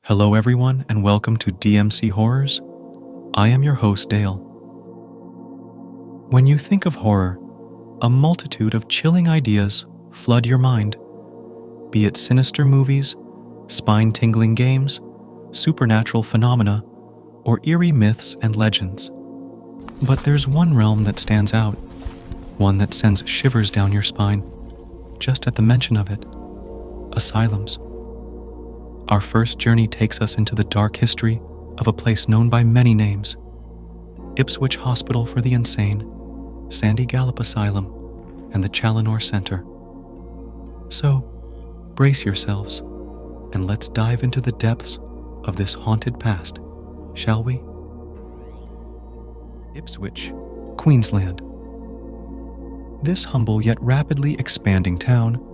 Hello everyone and welcome to DMC Horrors. I am your host Dale. When you think of horror, a multitude of chilling ideas flood your mind, be it sinister movies, spine-tingling games, supernatural phenomena, or eerie myths and legends. But there's one realm that stands out, one that sends shivers down your spine just at the mention of it: asylums. Our first journey takes us into the dark history of a place known by many names: Ipswich Hospital for the Insane, Sandy Gallop Asylum, and the Challinor Centre. So, brace yourselves, and let's dive into the depths of this haunted past, shall we? Ipswich, Queensland. This humble yet rapidly expanding town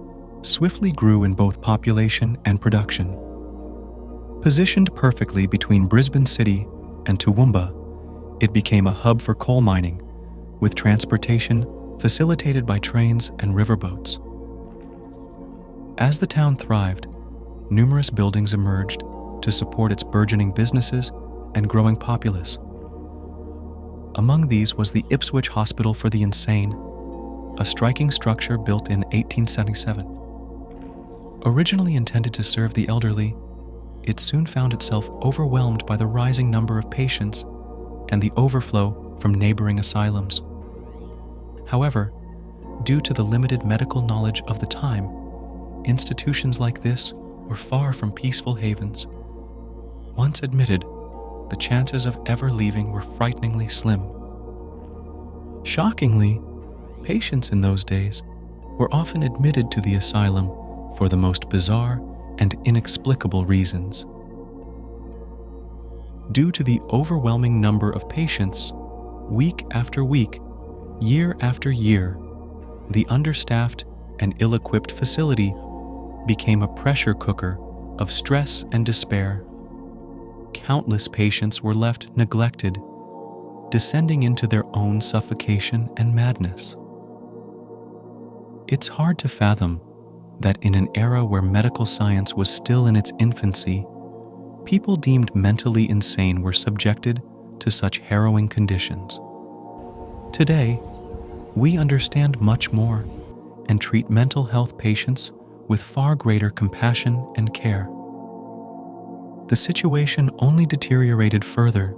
swiftly grew in both population and production. Positioned perfectly between Brisbane City and Toowoomba, it became a hub for coal mining, with transportation facilitated by trains and riverboats. As the town thrived, numerous buildings emerged to support its burgeoning businesses and growing populace. Among these was the Ipswich Hospital for the Insane, a striking structure built in 1877. Originally intended to serve the elderly, it soon found itself overwhelmed by the rising number of patients and the overflow from neighboring asylums. However, due to the limited medical knowledge of the time, institutions like this were far from peaceful havens. Once admitted, the chances of ever leaving were frighteningly slim. Shockingly, patients in those days were often admitted to the asylum for the most bizarre and inexplicable reasons. Due to the overwhelming number of patients, week after week, year after year, the understaffed and ill-equipped facility became a pressure cooker of stress and despair. Countless patients were left neglected, descending into their own suffocation and madness. It's hard to fathom that in an era where medical science was still in its infancy, people deemed mentally insane were subjected to such harrowing conditions. Today, we understand much more and treat mental health patients with far greater compassion and care. The situation only deteriorated further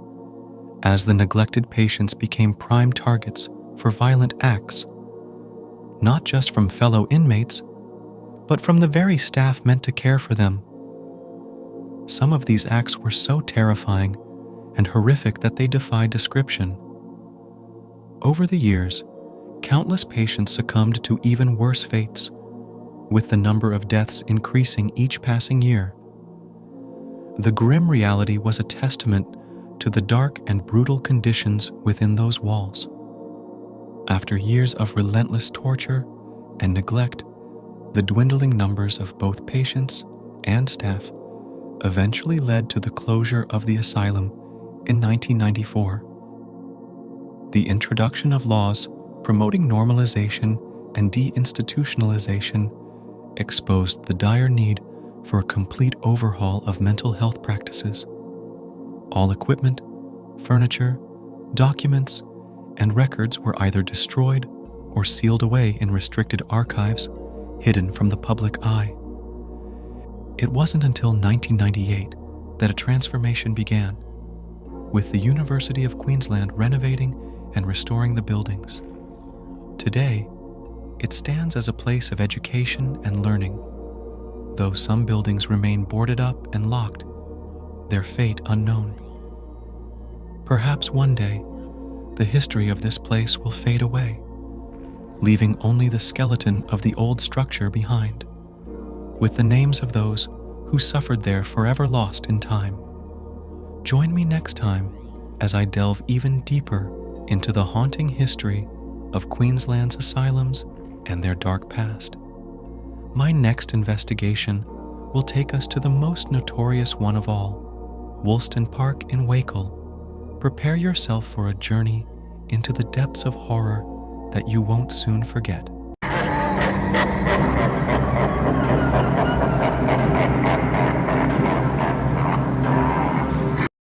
as the neglected patients became prime targets for violent acts, not just from fellow inmates, but from the very staff meant to care for them. Some of these acts were so terrifying and horrific that they defy description. Over the years, countless patients succumbed to even worse fates, with the number of deaths increasing each passing year. The grim reality was a testament to the dark and brutal conditions within those walls. After years of relentless torture and neglect, the dwindling numbers of both patients and staff eventually led to the closure of the asylum in 1994. The introduction of laws promoting normalization and deinstitutionalization exposed the dire need for a complete overhaul of mental health practices. All equipment, furniture, documents, and records were either destroyed or sealed away in restricted archives hidden from the public eye. It wasn't until 1998 that a transformation began, with the University of Queensland renovating and restoring the buildings. Today, it stands as a place of education and learning. Though some buildings remain boarded up and locked, their fate unknown. Perhaps one day, the history of this place will fade away, leaving only the skeleton of the old structure behind, with the names of those who suffered there forever lost in time. Join me next time as I delve even deeper into the haunting history of Queensland's asylums and their dark past. My next investigation will take us to the most notorious one of all, Woolston Park in Wakel. Prepare yourself for a journey into the depths of horror that you won't soon forget.